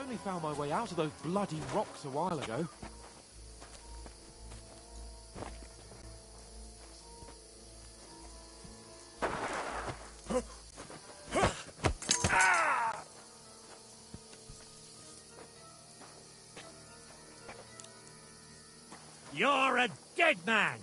only found my way out of those bloody rocks a while ago. You're a dead man!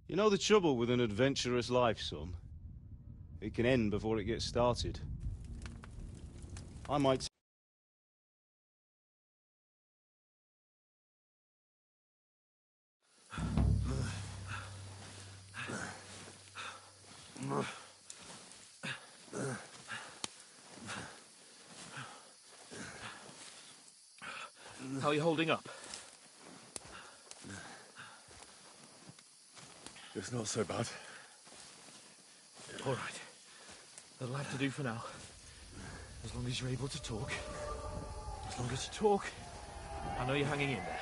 You know the trouble with an adventurous life, son? It can end before it gets started. I might... How are you holding up? It's not so bad. All right. That'll have to do for now. As long as you're able to talk. As long as you talk, I know you're hanging in there.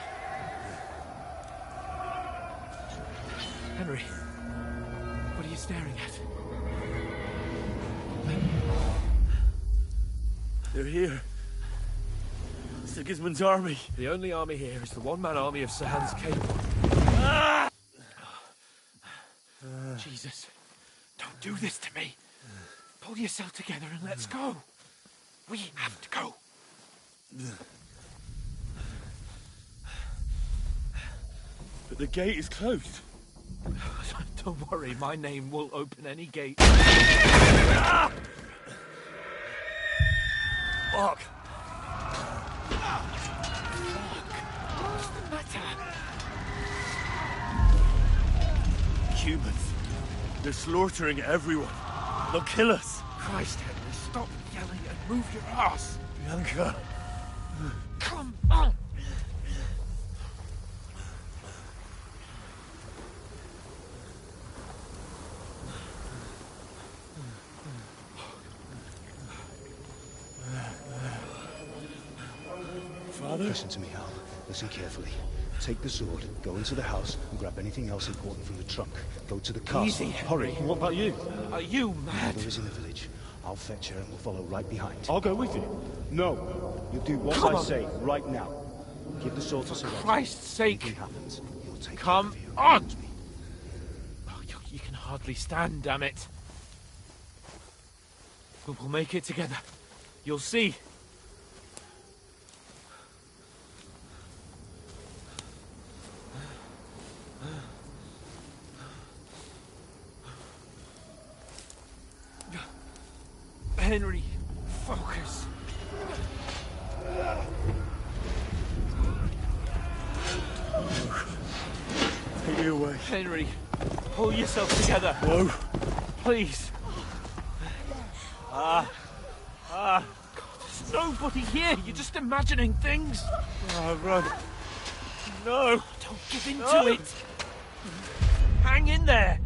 Henry, what are you staring at? They're here. Sigismund's army. The only army here is the one-man army of Sir Hans Cable. Jesus, don't do this to me. Pull yourself together and let's go. We have to go. But the gate is closed. Don't worry, my name will open any gate. Fuck. What's the matter? Humans. They're slaughtering everyone. They'll kill us. Christ, Henry, stop yelling and move your ass. Bianca. Come on. Father? Listen to me, Hal. Listen carefully. Take the sword, go into the house, and grab anything else important from the trunk. Go to the castle. Easy, Hurry. What about you? Are you mad? Mother is in the village. I'll fetch her and we'll follow right behind. I'll go with you. No. You'll do what Come I on. say right now. Give the sword to Sir For Roger. Christ's sake. Anything happens, you'll take Come care of on. me. Oh, you can hardly stand, damn it. We'll make it together. You'll see. Henry, focus. Take me away. Henry, pull yourself together. No. Please. God, there's nobody here. You're just imagining things. Run. No. Don't give in to it. Hang in there.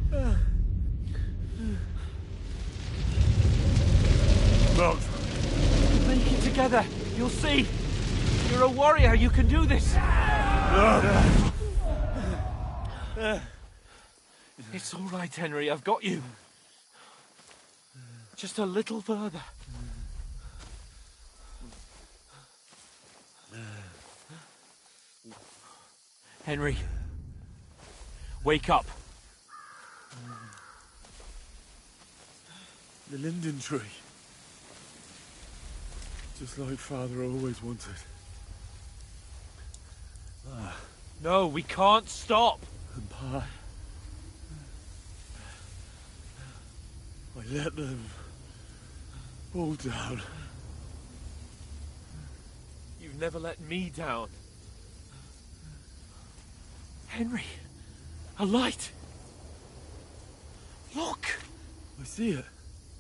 No. We'll make it together. You'll see. You're a warrior. You can do this. No. It's all right, Henry. I've got you. Just a little further. Henry, wake up. The linden tree. Just like Father always wanted. No, we can't stop. And Pa. I let them all down. You've never let me down. Henry, a light. Look! I see it.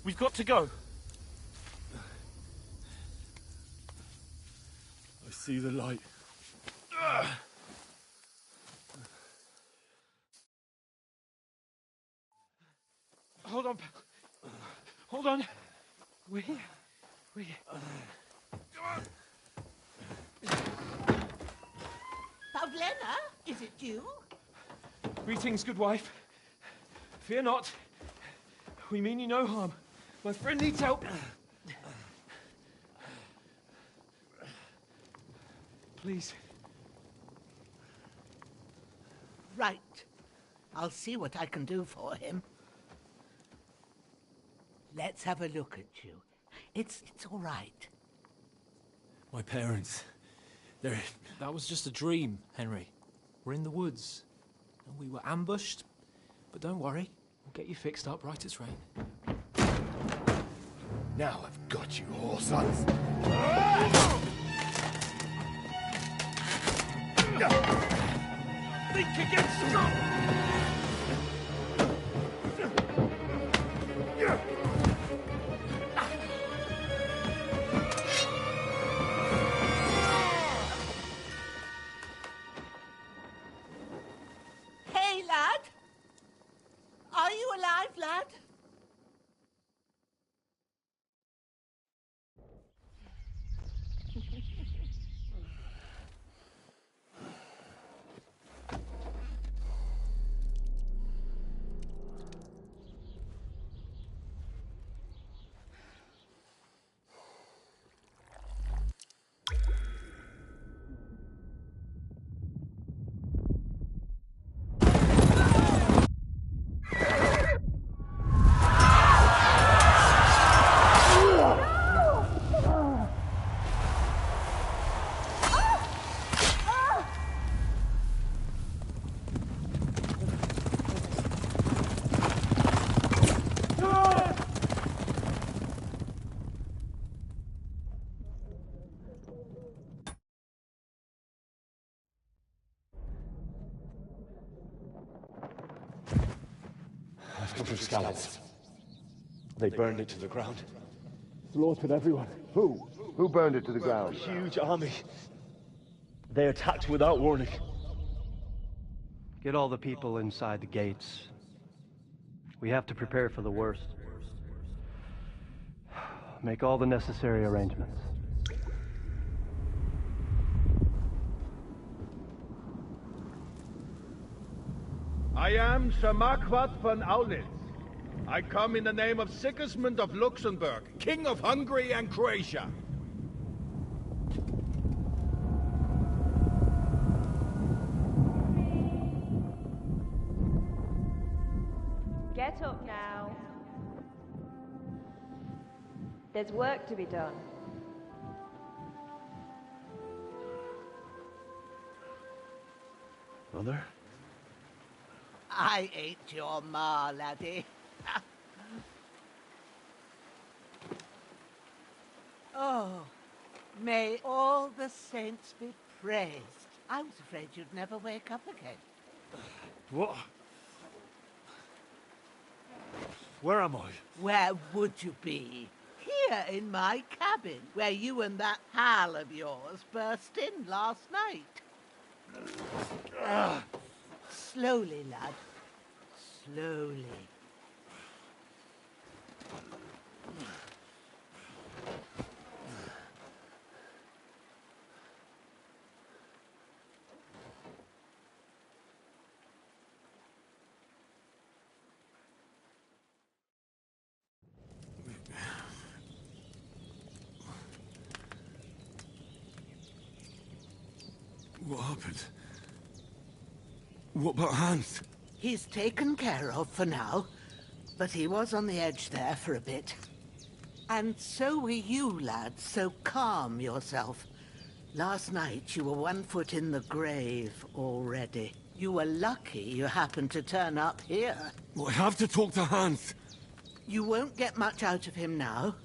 We've got to go. I see the light. Hold on. Hold on. We're here. We're here. Pavlena, is it you? Greetings, good wife. Fear not. We mean you no harm. My friend needs help. Please. Right. I'll see what I can do for him. Let's have a look at you. It's all right. My parents. That was just a dream, Henry. We're in the woods. And we were ambushed. But don't worry. We'll get you fixed up right as rain. Now I've got you, whore sons. Think against strong! Hey, lad! Are you alive, lad? I've come from Scallops. They burned it to the ground. Slaughtered everyone. Who? Who burned it to the ground? Huge army. They attacked without warning. Get all the people inside the gates. We have to prepare for the worst. Make all the necessary arrangements. I am Sir Marquardt von Aulitz. I come in the name of Sigismund of Luxembourg, King of Hungary and Croatia. Get up now. There's work to be done. Mother? I ain't your ma, laddie. Oh, may all the saints be praised. I was afraid you'd never wake up again. What? Where am I? Where would you be? Here in my cabin, where you and that pal of yours burst in last night. Slowly, lad. Slowly. What happened? What about Hans? He's taken care of for now, but he was on the edge there for a bit. And so were you, lad, so calm yourself. Last night you were 1 foot in the grave already. You were lucky you happened to turn up here. Well, I have to talk to Hans. You won't get much out of him now.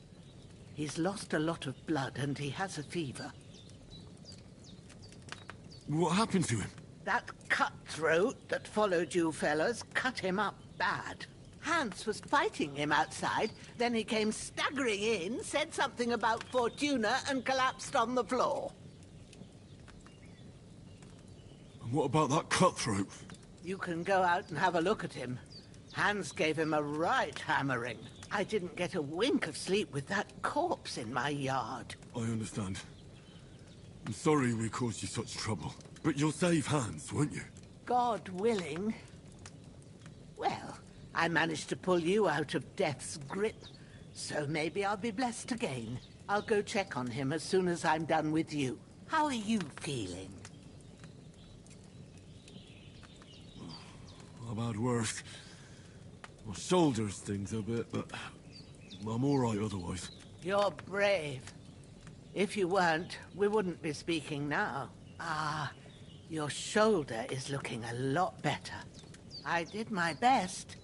He's lost a lot of blood and he has a fever. What happened to him? That cutthroat that followed you fellas cut him up bad. Hans was fighting him outside, then he came staggering in, said something about Fortuna, and collapsed on the floor. And what about that cutthroat? You can go out and have a look at him. Hans gave him a right hammering. I didn't get a wink of sleep with that corpse in my yard. I understand. I'm sorry we caused you such trouble. But you'll save Hans, won't you? God willing. Well, I managed to pull you out of death's grip, so maybe I'll be blessed again. I'll go check on him as soon as I'm done with you. How are you feeling? I've had worse. My shoulder stings a bit, but I'm all right otherwise. You're brave. If you weren't, we wouldn't be speaking now. Ah, your shoulder is looking a lot better. I did my best,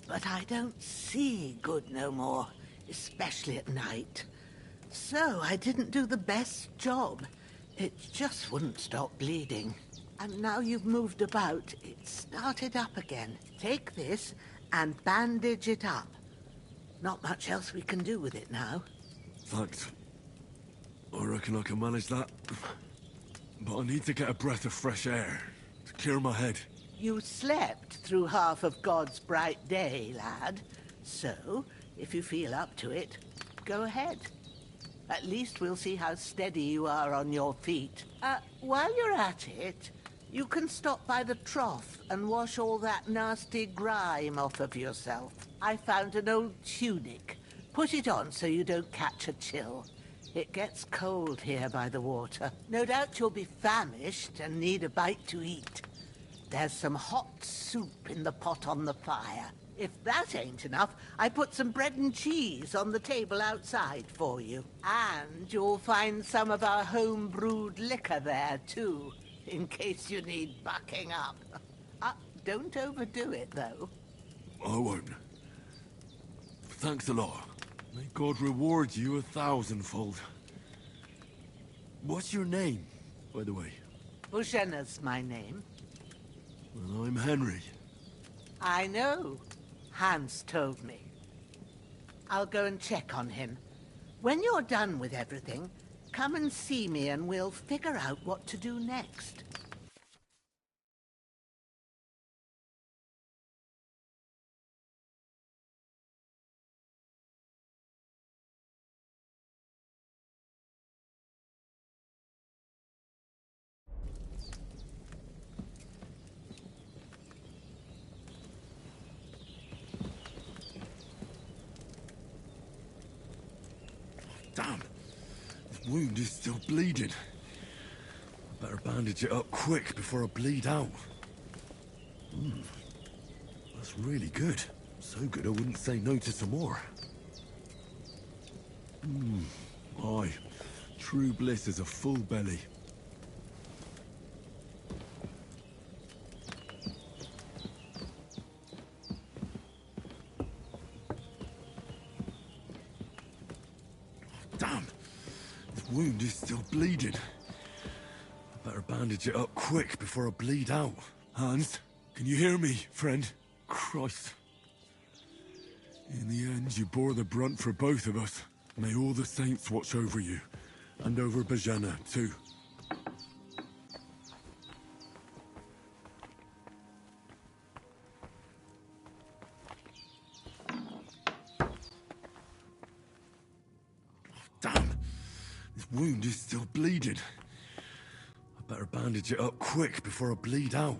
but I don't see good no more, especially at night. So I didn't do the best job. It just wouldn't stop bleeding. And now you've moved about, it started up again. Take this and bandage it up. Not much else we can do with it now. Thanks. I reckon I can manage that. But I need to get a breath of fresh air to clear my head. You slept through half of God's bright day, lad. So, if you feel up to it, go ahead. At least we'll see how steady you are on your feet. While you're at it, you can stop by the trough and wash all that nasty grime off of yourself. I found an old tunic. Put it on so you don't catch a chill. It gets cold here by the water. No doubt you'll be famished and need a bite to eat. There's some hot soup in the pot on the fire. If that ain't enough, I put some bread and cheese on the table outside for you. And you'll find some of our home-brewed liquor there, too, in case you need bucking up. Don't overdo it, though. I won't. Thanks a lot. May God reward you 1,000-fold. What's your name, by the way? Bushenna's my name. Well, I'm Henry. I know. Hans told me. I'll go and check on him. When you're done with everything, come and see me and we'll figure out what to do next. Damn! This wound is still bleeding. I better bandage it up quick before I bleed out. That's really good. So good I wouldn't say no to some more. Aye. True bliss is a full belly. Damn! This wound is still bleeding. I better bandage it up quick before I bleed out. Hans, can you hear me, friend? Christ. In the end, you bore the brunt for both of us. May all the saints watch over you. And over Bajana, too. Damn! This wound is still bleeding. I better bandage it up quick before I bleed out.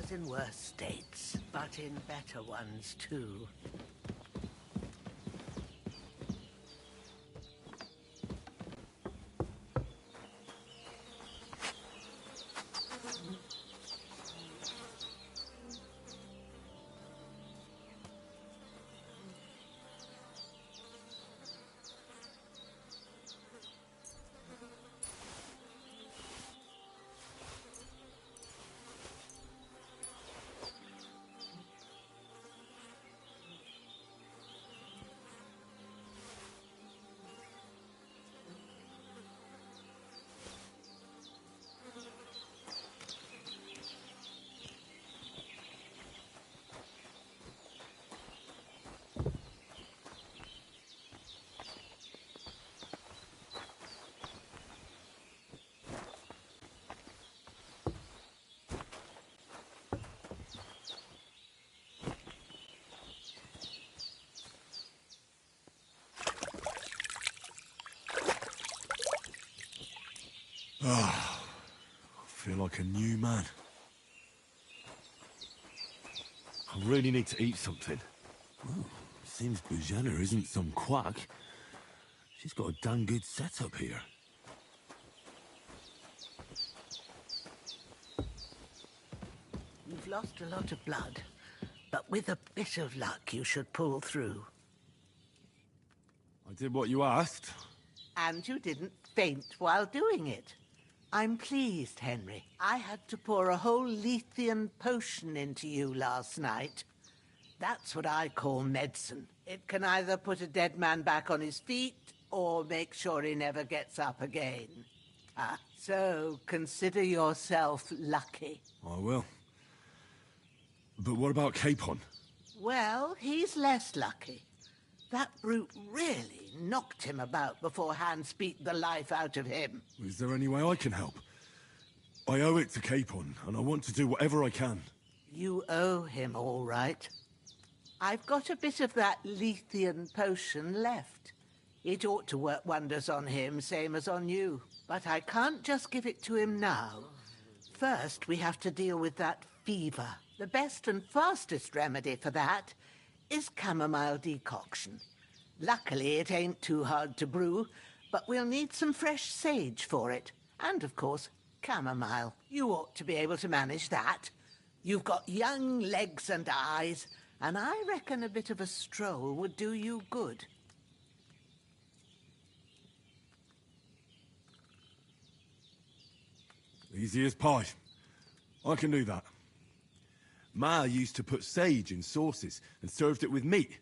was in worse states, but in better ones too. Ah, I feel like a new man. I really need to eat something. Well, seems Bujana isn't some quack. She's got a damn good setup here. You've lost a lot of blood, but with a bit of luck you should pull through. I did what you asked. And you didn't faint while doing it. I'm pleased, Henry. I had to pour a whole Lethean potion into you last night. That's what I call medicine. It can either put a dead man back on his feet or make sure he never gets up again. So consider yourself lucky. I will. But what about Capon? Well, he's less lucky. That brute really knocked him about before Hans beat the life out of him. Is there any way I can help? I owe it to Capon, and I want to do whatever I can. You owe him, all right. I've got a bit of that Lethean potion left. It ought to work wonders on him, same as on you. But I can't just give it to him now. First, we have to deal with that fever. The best and fastest remedy for that is chamomile decoction. Luckily, it ain't too hard to brew, but we'll need some fresh sage for it. And, of course, chamomile. You ought to be able to manage that. You've got young legs and eyes, and I reckon a bit of a stroll would do you good. Easy as pie. I can do that. Ma used to put sage in sauces and served it with meat.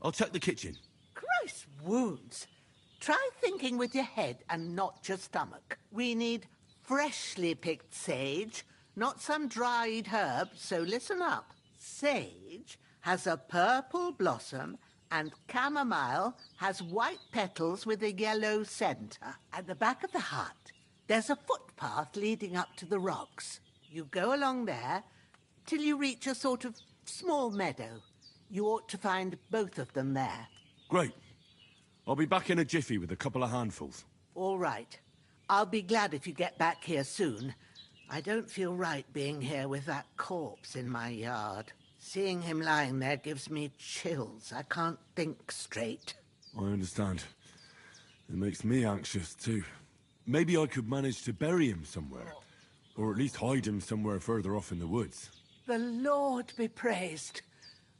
I'll check the kitchen. Christ wounds! Try thinking with your head and not your stomach. We need freshly picked sage, not some dried herb, so listen up. Sage has a purple blossom and chamomile has white petals with a yellow centre. At the back of the hut, there's a footpath leading up to the rocks. You go along there till you reach a sort of small meadow. You ought to find both of them there. Great. I'll be back in a jiffy with a couple of handfuls. All right. I'll be glad if you get back here soon. I don't feel right being here with that corpse in my yard. Seeing him lying there gives me chills. I can't think straight. I understand. It makes me anxious too. Maybe I could manage to bury him somewhere. Or at least hide him somewhere further off in the woods. The Lord be praised.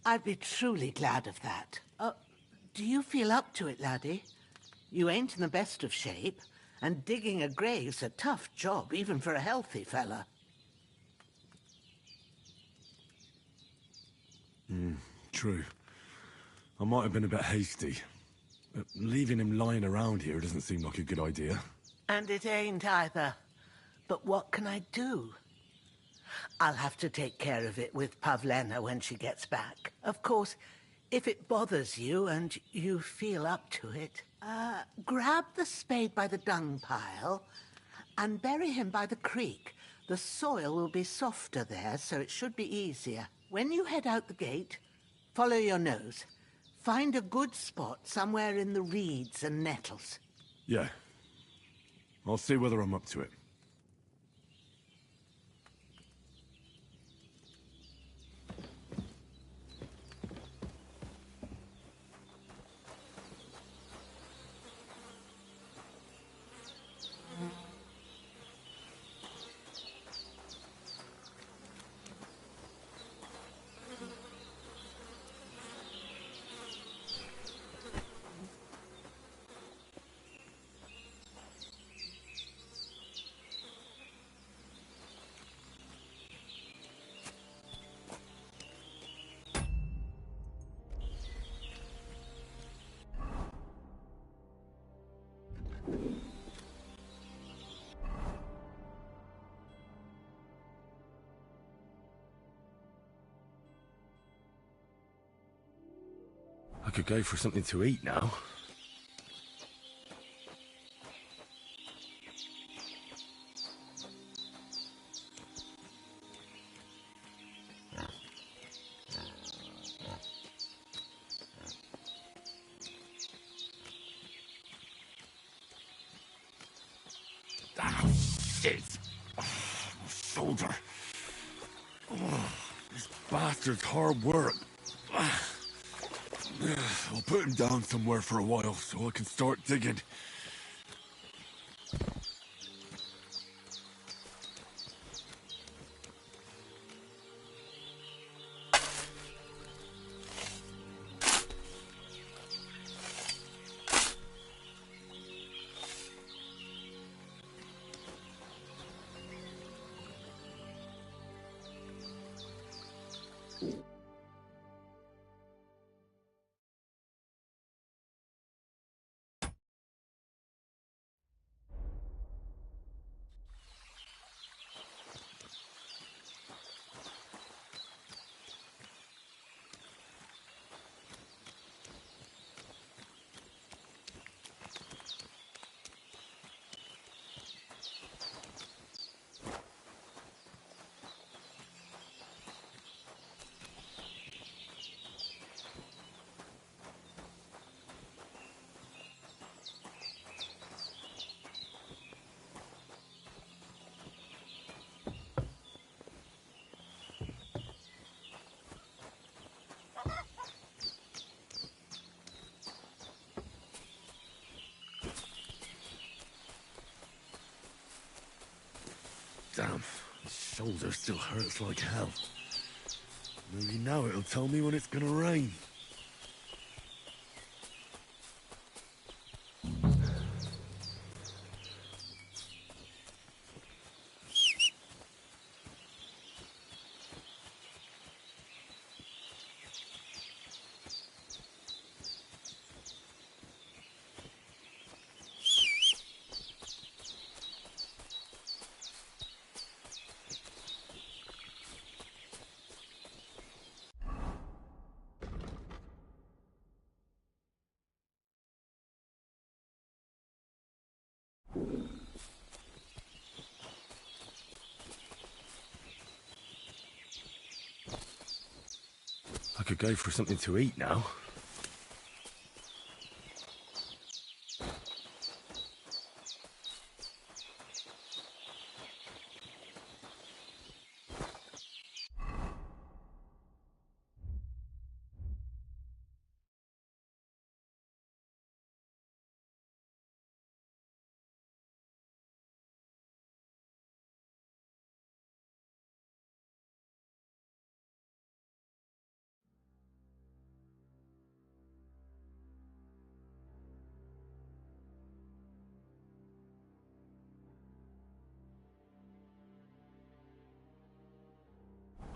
I'd be truly glad of that. Do you feel up to it, laddie? You ain't in the best of shape, and digging a grave's a tough job, even for a healthy fella. True. I might have been a bit hasty. But leaving him lying around here doesn't seem like a good idea. And it ain't either. But what can I do? I'll have to take care of it with Pavlena when she gets back. Of course, if it bothers you and you feel up to it, grab the spade by the dung pile and bury him by the creek. The soil will be softer there, so it should be easier. When you head out the gate, follow your nose. Find a good spot somewhere in the reeds and nettles. Yeah. I'll see whether I'm up to it. I could go for something to eat now. Oh, shit! Oh, my shoulder. Oh, this bastard's hard work. I'll put him down somewhere for a while so I can start digging. Damn, my shoulder still hurts like hell. Maybe now it'll tell me when it's gonna rain. I could go for something to eat now.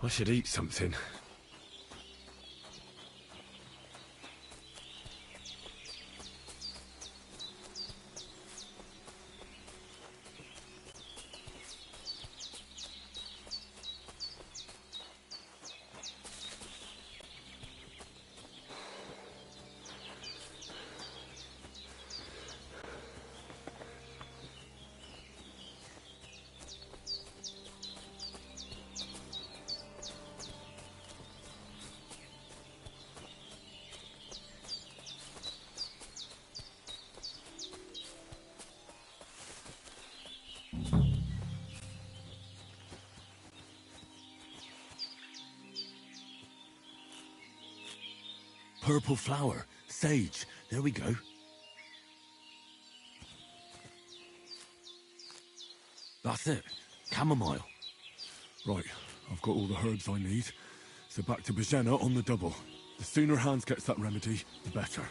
I should eat something. Purple flower. Sage. There we go. That's it. Chamomile. Right. I've got all the herbs I need. So back to Bajena on the double. The sooner Hans gets that remedy, the better.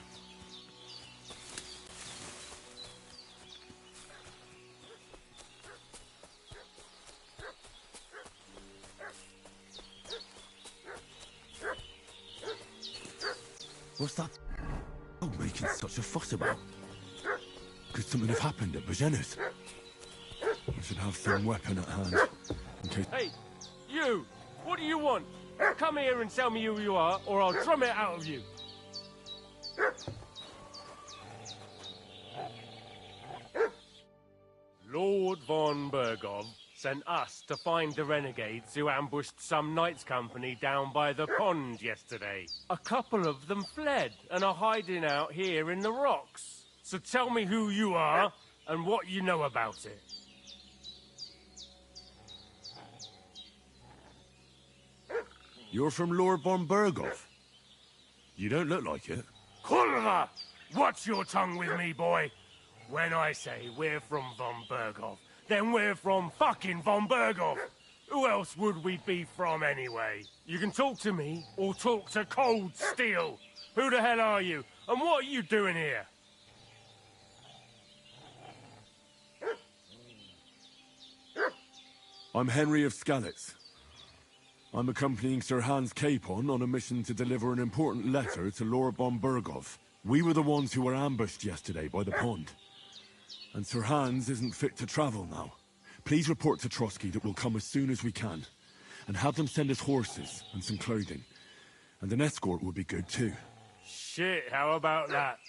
What's that? Oh, making such a fuss about? Could something have happened at Bajena's? I should have some weapon at hand, in case... Hey, you! What do you want? Come here and tell me who you are, or I'll drum it out of you. Lord von Bergov sent us to find the renegades who ambushed some knights' company down by the pond yesterday. A couple of them fled and are hiding out here in the rocks. So tell me who you are and what you know about it. You're from Lord von Bergov? You don't look like it. Kurva! Watch your tongue with me, boy. When I say we're from von Bergov, then we're from fucking von Bergov. Who else would we be from anyway? You can talk to me or talk to Cold Steel. Who the hell are you? And what are you doing here? I'm Henry of Skalitz. I'm accompanying Sir Hans Capon on a mission to deliver an important letter to Lord von Bergov. We were the ones who were ambushed yesterday by the pond. And Sir Hans isn't fit to travel now. Please report to Trotsky that we'll come as soon as we can. And have them send us horses and some clothing. And an escort would be good too. Shit, how about that?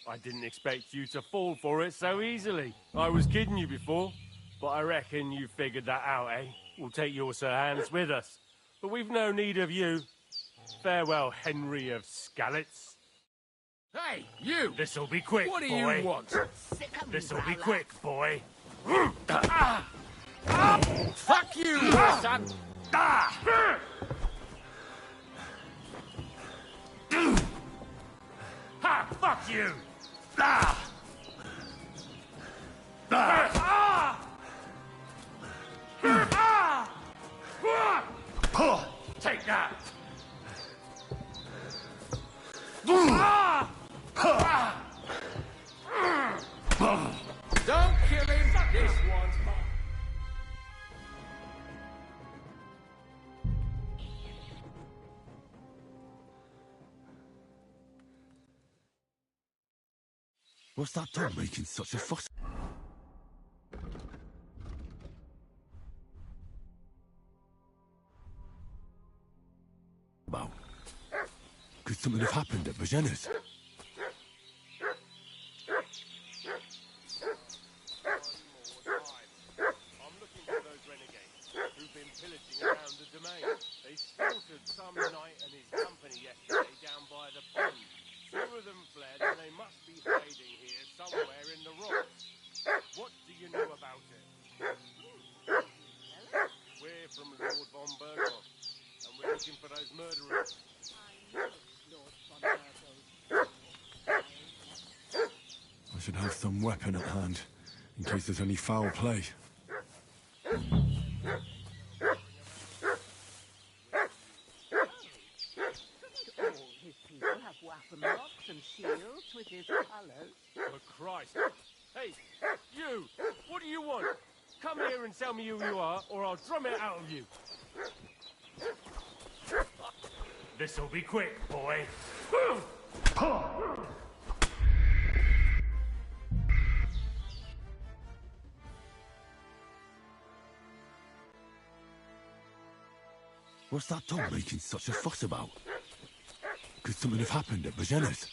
I didn't expect you to fall for it so easily. I was kidding you before, but I reckon you figured that out, eh? We'll take your Sir Hans with us. But we've no need of you. Farewell, Henry of Skalitz. Hey, you! This'll be quick, What do boy. you want? This'll be quick, boy. Fuck you, son! Ha! Fuck you! Take that! Don't kill him! This one's mine. What's that dog making such a fuss about? Could something have happened at Bajena's? I'm looking for those renegades who've been pillaging around the domain. They slaughtered some knight and his company yesterday down by the pond. Two of them fled and they must be hiding here somewhere in the rocks. What do you know about it? We're from Lord von Bergov, and we're looking for those murderers. I should have some weapon at hand, in case there's any foul play. All his people have waffen rocks and shields with his colours. For Christ. Hey, you! What do you want? Come here and tell me who you are, or I'll drum it out of you. This'll be quick, boy. What's that dog making such a fuss about? Could something have happened at Bajena's?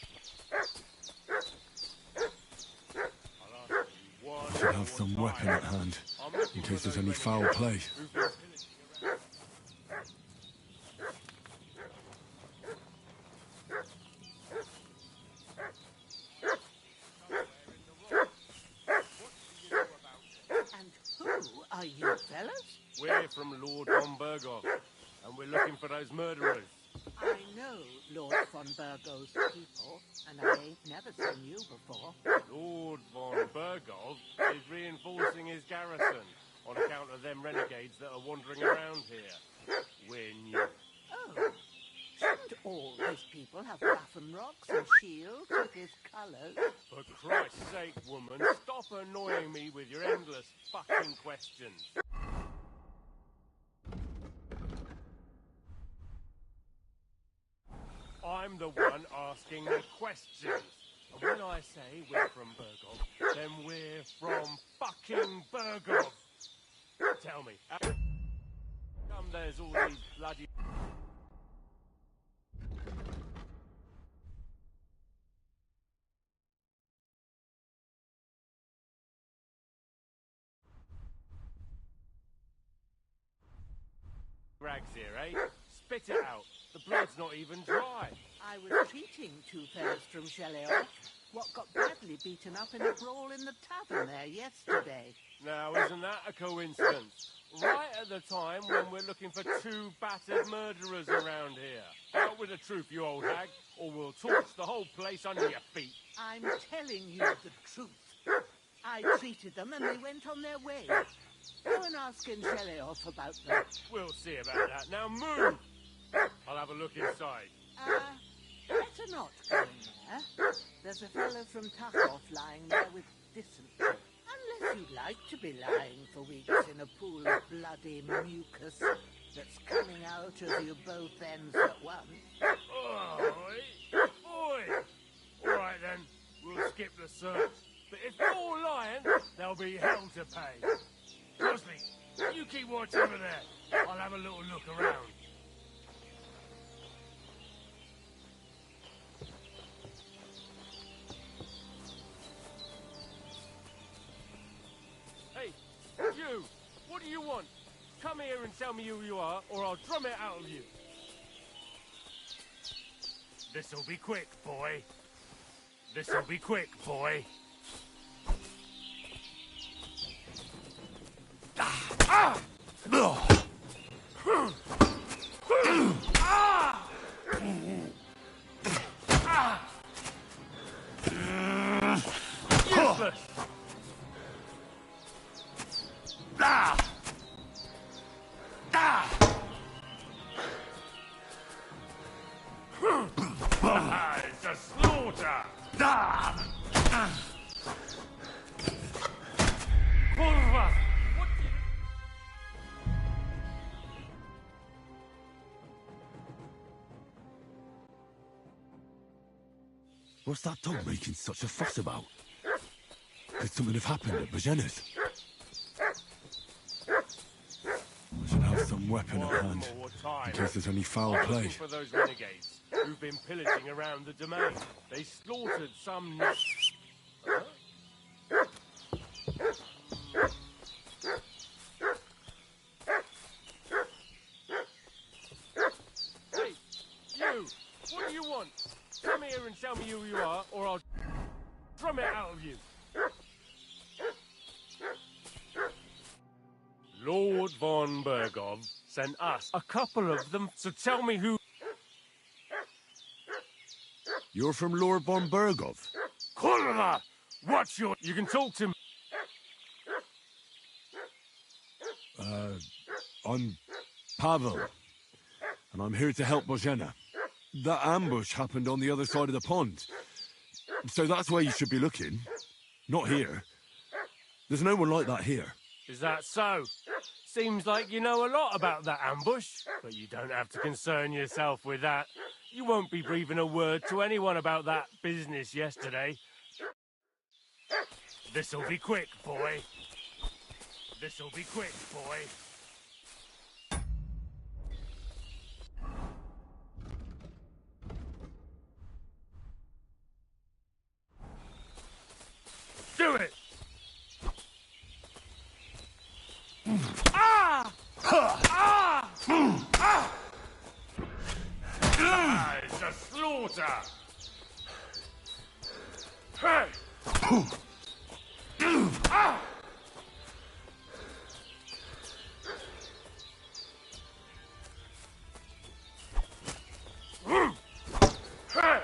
I should have some weapon at hand, in case there's any foul play. And who are you, fellas? We're from Lord von Bergov, and we're looking for those murderers. I know Lord von Bergov's people, and I ain't never seen you before. Lord von Bergov is reinforcing his garrison on account of them renegades that are wandering around here. We're new. Oh, shouldn't all his people have waffen rocks and shields with his colours? For Christ's sake, woman, stop annoying me with your endless fucking questions. I'm the one asking the questions. And when I say we're from Burgov, then we're from fucking Burgov. Tell me, how come there's all these bloody... rags here, eh? Spit it out. The blood's not even dry. I was treating two fellas from Shelley-off, what got badly beaten up in a brawl in the tavern there yesterday. Now, isn't that a coincidence? Right at the time when we're looking for two battered murderers around here. Out with the truth, you old hag, or we'll torch the whole place under your feet. I'm telling you the truth. I treated them and they went on their way. Go and ask in Shelley-off about them. We'll see about that. Now move! I'll have a look inside. Better not go in there. There's a fellow from Tuchoff lying there with dysentery. Unless you'd like to be lying for weeks in a pool of bloody mucus that's coming out of you both ends at once. Oi! All right then, we'll skip the search. But if you're lying, there'll be hell to pay. Crosby, you keep watch over there. I'll have a little look around. Hey, you! What do you want? Come here and tell me who you are, or I'll drum it out of you. This'll be quick, boy. This'll be quick, boy. Ah! Useless! It's a slaughter! Kurwa! What's that dog making such a fuss about? Could something have happened at Bajena's? I should have some weapon at hand, in case there's any foul play. For those renegades who've been pillaging around the domain. They slaughtered some nuts. Hey, you! What do you want? Come here and tell me who you are, or I'll drum it out of you. Lord von Burgov sent us a couple of them, so tell me who... You're from Lord von Burgov? Kurva! What's your... You can talk to me. I'm Pavel, and I'm here to help Bojena. That ambush happened on the other side of the pond, so that's where you should be looking, not here. There's no one like that here. Is that so? Seems like you know a lot about that ambush, but you don't have to concern yourself with that. You won't be breathing a word to anyone about that business yesterday. This'll be quick, boy. This'll be quick, boy. Do it! Ah! Ah! Ah! Ah, it's a slaughter! Hey! Ah! Hey!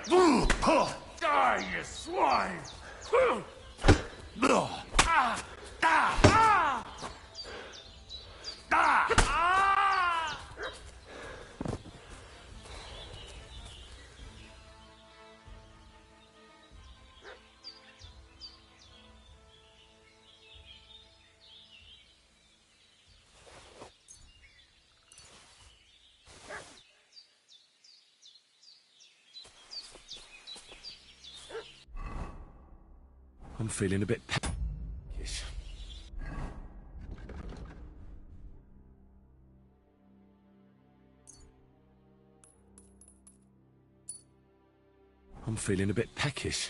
Die, you swine! Ah! Ah! Ah! Ah! Ah! I'm feeling a bit peckish. I'm feeling a bit peckish.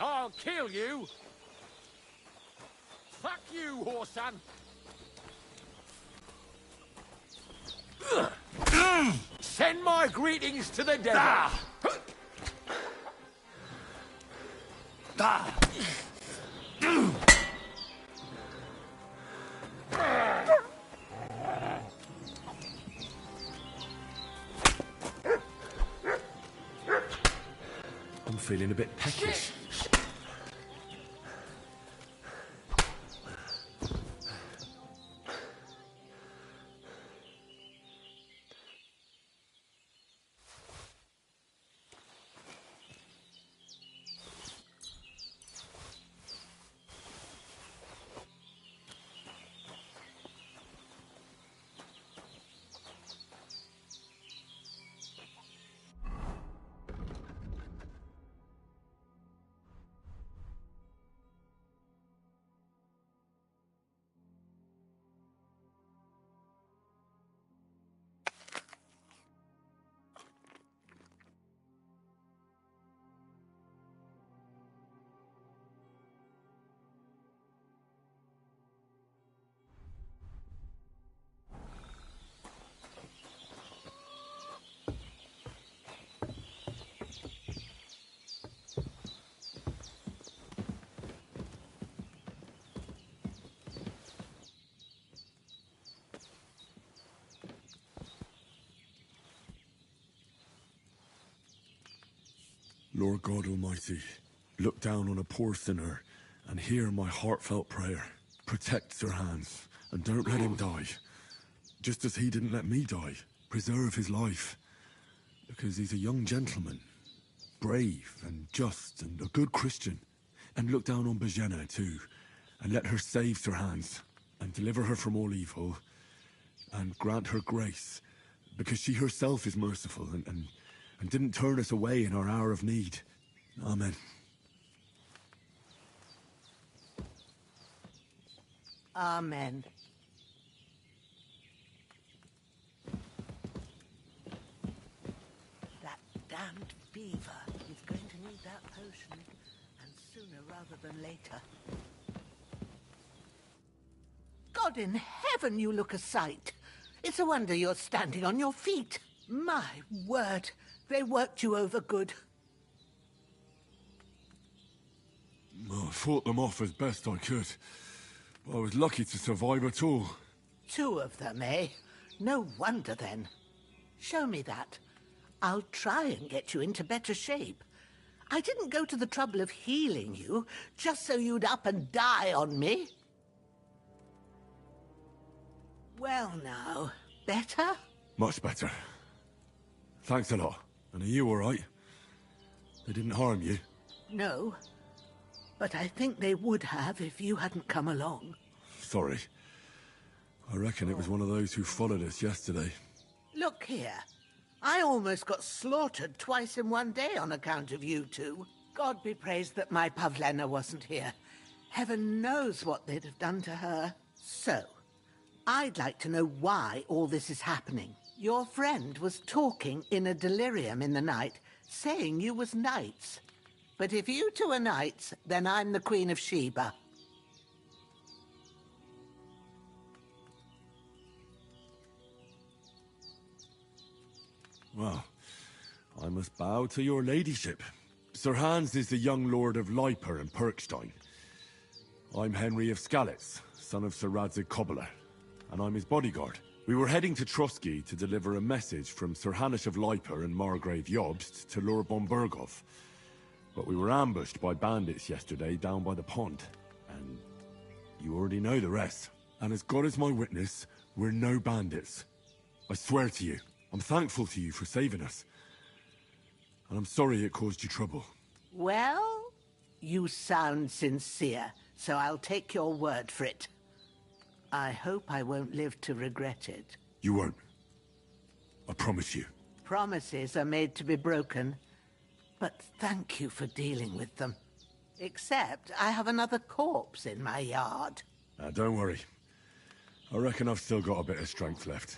I'll kill you! Fuck you, whoreson! Send my greetings to the devil! I'm feeling a bit peckish. Lord God Almighty, look down on a poor sinner and hear my heartfelt prayer. Protect Sir Hans and don't let him die. Just as he didn't let me die. Preserve his life. Because he's a young gentleman. Brave and just and a good Christian. And look down on Bajena too. And let her save Sir Hans. And deliver her from all evil. And grant her grace. Because she herself is merciful and didn't turn us away in our hour of need. Amen. Amen. That damned beaver is going to need that potion, and sooner rather than later. God in heaven, you look a sight. It's a wonder you're standing on your feet. My word, they worked you over good. I fought them off as best I could. I was lucky to survive at all. 2 of them, eh? No wonder then. Show me that. I'll try and get you into better shape. I didn't go to the trouble of healing you just so you'd up and die on me. Well now, better? Much better. Thanks a lot. And are you all right? They didn't harm you? No, but I think they would have if you hadn't come along. Sorry. I reckon it was one of those who followed us yesterday. Look here. I almost got slaughtered twice in one day on account of you two. God be praised that my Pavlena wasn't here. Heaven knows what they'd have done to her. So, I'd like to know why all this is happening. Your friend was talking in a delirium in the night, saying you was knights. But if you two are knights, then I'm the Queen of Sheba. Well, I must bow to your ladyship. Sir Hans is the young lord of Leiper and Perkstein. I'm Henry of Skalitz, son of Sir Radzig Cobbler, and I'm his bodyguard. We were heading to Trotsky to deliver a message from Sir Hanish of Leiper and Margrave Jobst to Lord Bombergov. But we were ambushed by bandits yesterday down by the pond, and you already know the rest. And as God is my witness, we're no bandits. I swear to you, I'm thankful to you for saving us. And I'm sorry it caused you trouble. Well, you sound sincere, so I'll take your word for it. I hope I won't live to regret it. You won't. I promise you. Promises are made to be broken, but thank you for dealing with them. Except I have another corpse in my yard. Don't worry. I reckon I've still got a bit of strength left.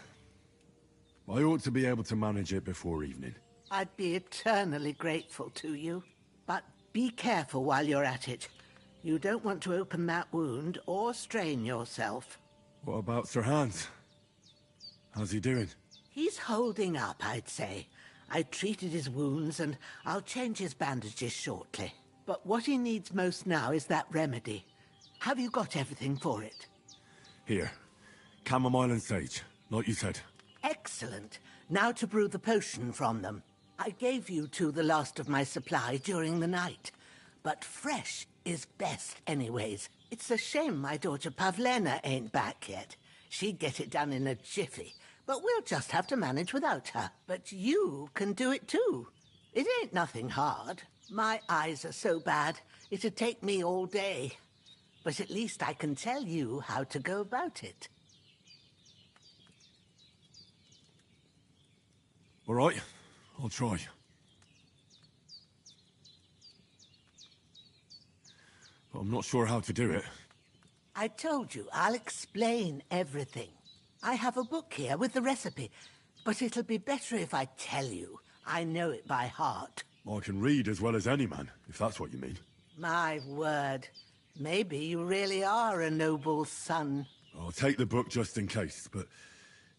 I ought to be able to manage it before evening. I'd be eternally grateful to you. But be careful while you're at it. You don't want to open that wound or strain yourself. What about Sir Hans? How's he doing? He's holding up, I'd say. I treated his wounds and I'll change his bandages shortly. But what he needs most now is that remedy. Have you got everything for it? Here. Chamomile and sage, like you said. Excellent. Now to brew the potion from them. I gave you two the last of my supply during the night. But fresh is best anyways. It's a shame my daughter Pavlena ain't back yet. She'd get it done in a jiffy. But we'll just have to manage without her. But you can do it too. It ain't nothing hard. My eyes are so bad, it'd take me all day. But at least I can tell you how to go about it. All right, I'll try. But I'm not sure how to do it. I told you, I'll explain everything. I have a book here with the recipe, but it'll be better if I tell you. I know it by heart. I can read as well as any man, if that's what you mean. My word. Maybe you really are a noble son. I'll take the book just in case, but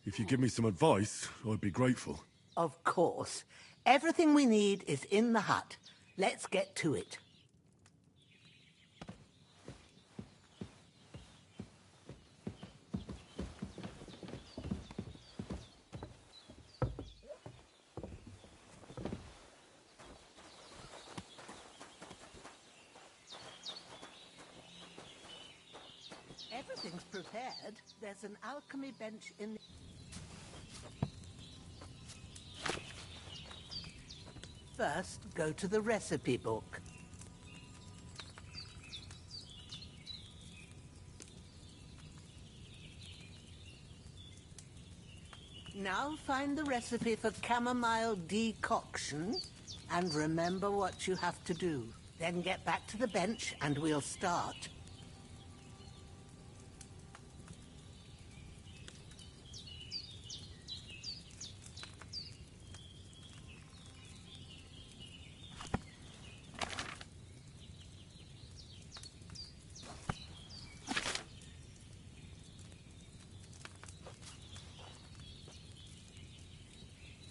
if you give me some advice, I'd be grateful. Of course. Everything we need is in the hut. Let's get to it. Everything's prepared. There's an alchemy bench in the... First, go to the recipe book. Now find the recipe for chamomile decoction and remember what you have to do. Then get back to the bench and we'll start.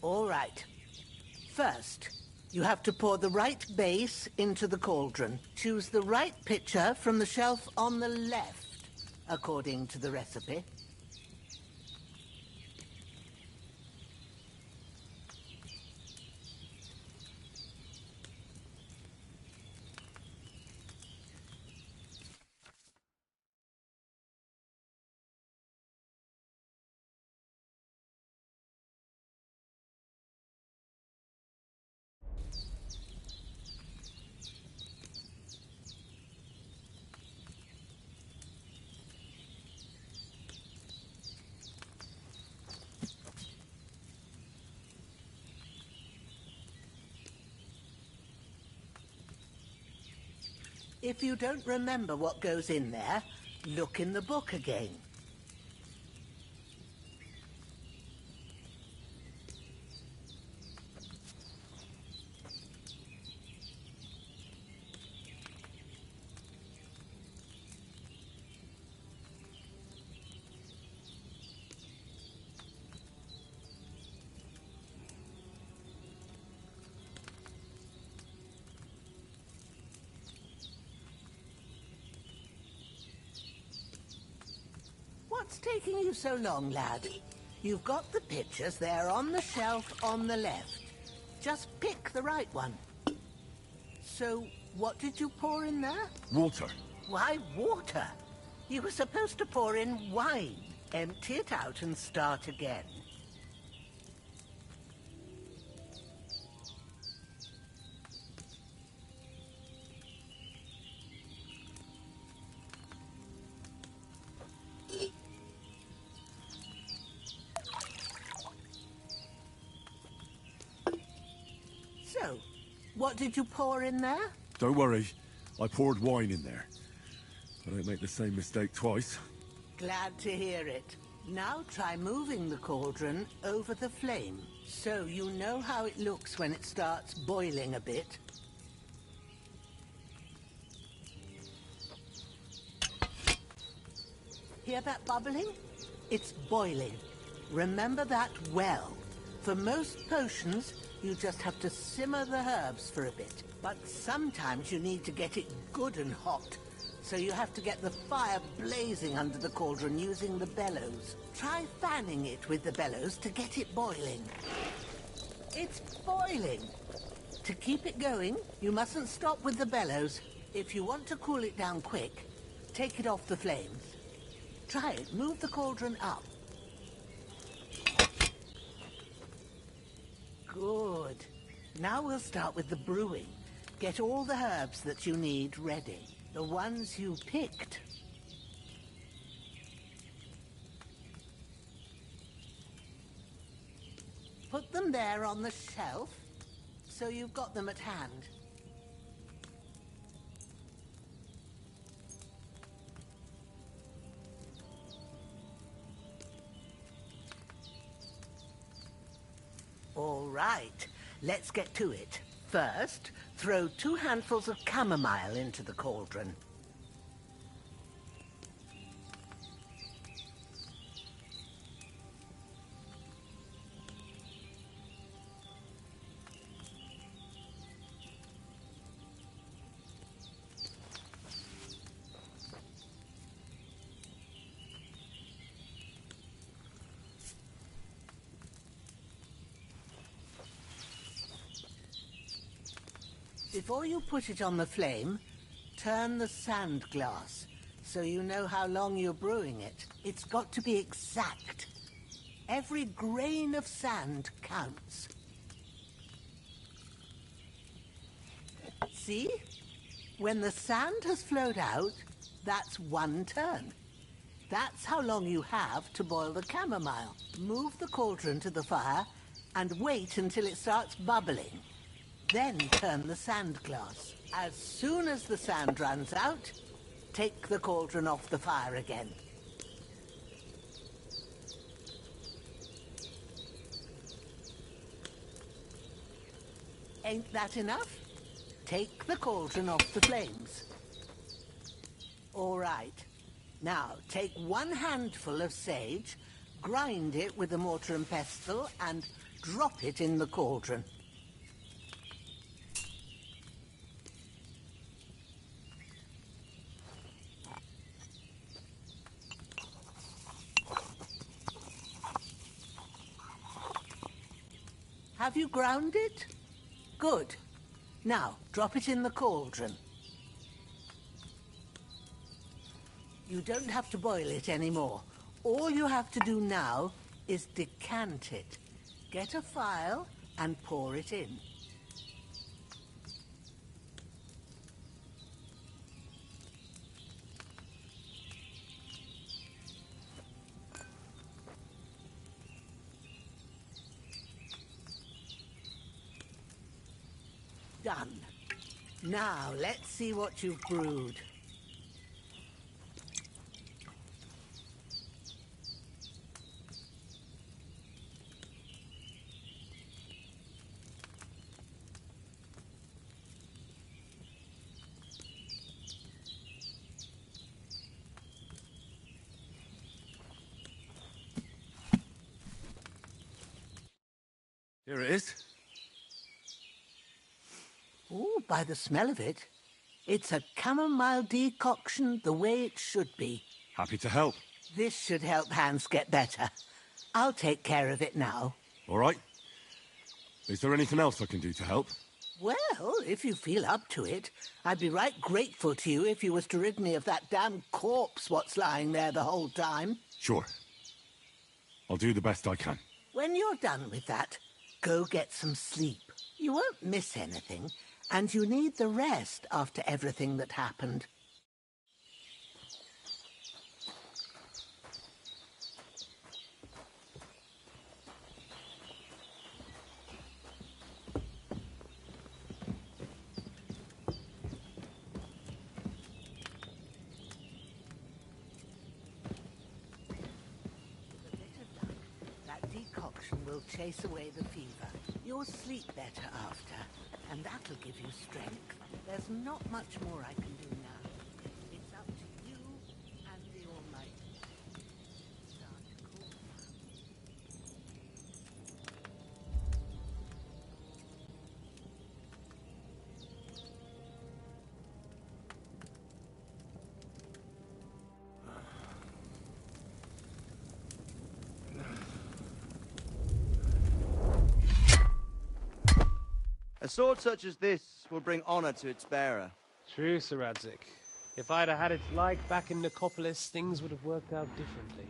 All right. First, you have to pour the right base into the cauldron. Choose the right pitcher from the shelf on the left, according to the recipe. If you don't remember what goes in there, look in the book again. What's taking you so long, lad? You've got the pictures there on the shelf on the left. Just pick the right one. So, what did you pour in there? Water. Why water? You were supposed to pour in wine. Empty it out and start again. So, what did you pour in there? Don't worry. I poured wine in there. I don't make the same mistake twice. Glad to hear it. Now try moving the cauldron over the flame, so you know how it looks when it starts boiling a bit. Hear that bubbling? It's boiling. Remember that well. For most potions, you just have to simmer the herbs for a bit. But sometimes you need to get it good and hot. So you have to get the fire blazing under the cauldron using the bellows. Try fanning it with the bellows to get it boiling. It's boiling. To keep it going, you mustn't stop with the bellows. If you want to cool it down quick, take it off the flames. Try it. Move the cauldron up. Good. Now we'll start with the brewing. Get all the herbs that you need ready. The ones you picked. Put them there on the shelf, so you've got them at hand. All right, let's get to it. First, throw 2 handfuls of chamomile into the cauldron. Before you put it on the flame, turn the sand glass so you know how long you're brewing it. It's got to be exact. Every grain of sand counts. See? When the sand has flowed out, that's 1 turn. That's how long you have to boil the chamomile. Move the cauldron to the fire and wait until it starts bubbling. Then turn the sand glass. As soon as the sand runs out, take the cauldron off the fire again. Ain't that enough? Take the cauldron off the flames. All right. Now, take 1 handful of sage, grind it with a mortar and pestle, and drop it in the cauldron. Have you ground it? Good. Now, drop it in the cauldron. You don't have to boil it anymore. All you have to do now is decant it. Get a phial and pour it in. Done. Now, let's see what you've brewed. Here it is. Oh, by the smell of it, it's a chamomile decoction the way it should be. Happy to help. This should help Hans get better. I'll take care of it now. All right. Is there anything else I can do to help? Well, if you feel up to it, I'd be right grateful to you if you was to rid me of that damn corpse what's lying there the whole time. Sure. I'll do the best I can. When you're done with that, go get some sleep. You won't miss anything, and you need the rest after everything that happened. Will chase away the fever. You'll sleep better after, and that'll give you strength. There's not much more I can do now. It's up to you and the Almighty. Start to cool A sword such as this will bring honor to its bearer. True, Sir Radzik. If I'd have had its like back in Nicopolis, things would have worked out differently.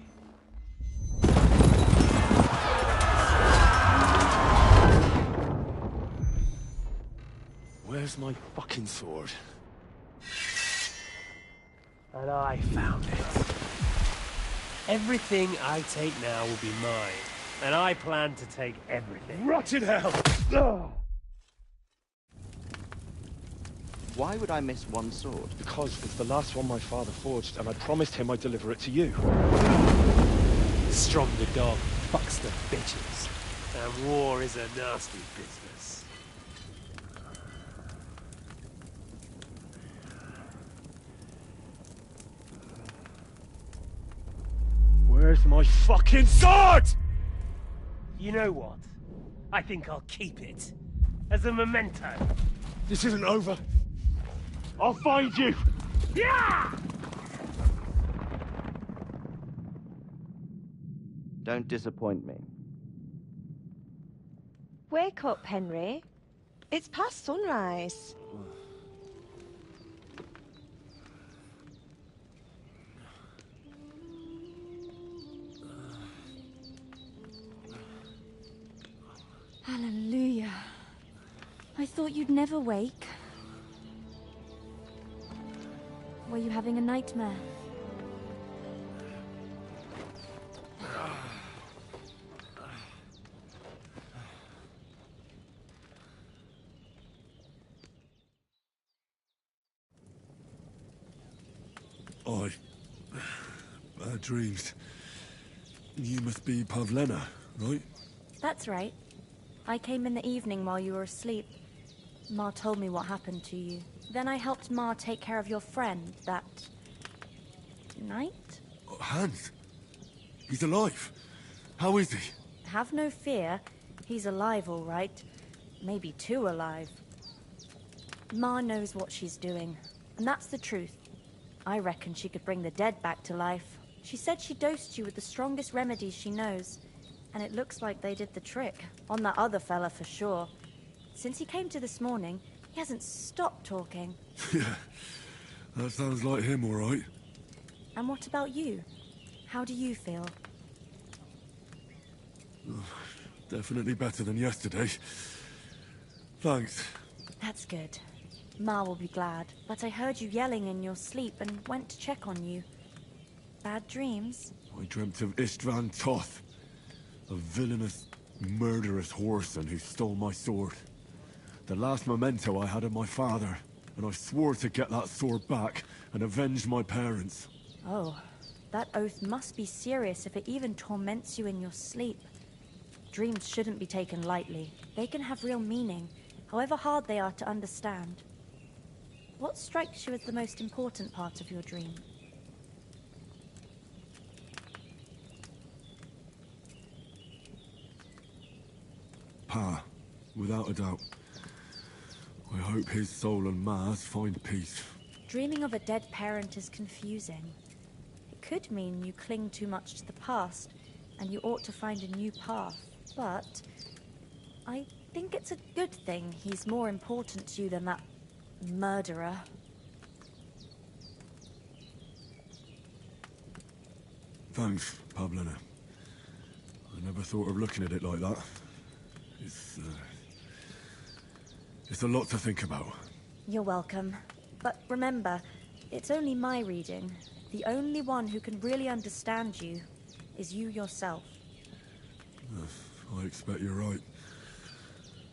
Where's my fucking sword? And I found it. Everything I take now will be mine, and I plan to take everything. Rotted hell! Ugh. Why would I miss one sword? Because it's the last one my father forged, and I promised him I'd deliver it to you. Stronger dog fucks the bitches, and war is a nasty business. Where's my fucking sword? You know what? I think I'll keep it. As a memento. This isn't over. I'll find you! Yeah! Don't disappoint me. Wake up, Henry. It's past sunrise. Hallelujah. I thought you'd never wake. Were you having a nightmare? Bad dreams. You must be Pavlena, right? That's right. I came in the evening while you were asleep. Ma told me what happened to you. Then I helped Ma take care of your friend that night? Hans? He's alive. How is he? Have no fear. He's alive, all right. Maybe too alive. Ma knows what she's doing, and that's the truth. I reckon she could bring the dead back to life. She said she dosed you with the strongest remedies she knows, and it looks like they did the trick. On that other fella for sure. Since he came to this morning, he hasn't stopped talking. Yeah, that sounds like him, all right. And what about you? How do you feel? Definitely better than yesterday. Thanks. That's good. Ma will be glad. But I heard you yelling in your sleep and went to check on you. Bad dreams? I dreamt of Istvan Toth, a villainous, murderous whoreson who stole my sword. The last memento I had of my father. and I swore to get that sword back and avenge my parents. Oh, that oath must be serious if it even torments you in your sleep. Dreams shouldn't be taken lightly. They can have real meaning, however hard they are to understand. What strikes you as the most important part of your dream? Pa, without a doubt. I hope his soul and Ma's find peace. Dreaming of a dead parent is confusing. It could mean you cling too much to the past, and you ought to find a new path. But I think it's a good thing he's more important to you than that murderer. Thanks, Pablina. I never thought of looking at it like that. It's a lot to think about. You're welcome. But remember, it's only my reading. The only one who can really understand you is you yourself. I expect you're right.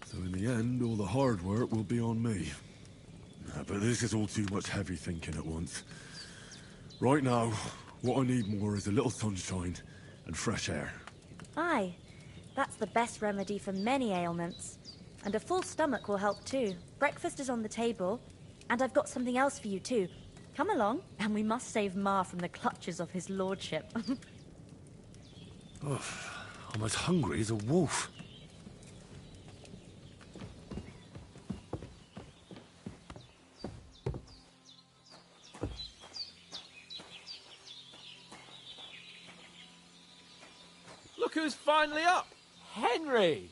So in the end, all the hard work will be on me. But this is all too much heavy thinking at once. Right now, what I need more is a little sunshine and fresh air. Aye, that's the best remedy for many ailments. And a full stomach will help too. Breakfast is on the table, and I've got something else for you too. Come along, and we must save Ma from the clutches of his lordship. Oh, I'm as hungry as a wolf. Look who's finally up! Henry!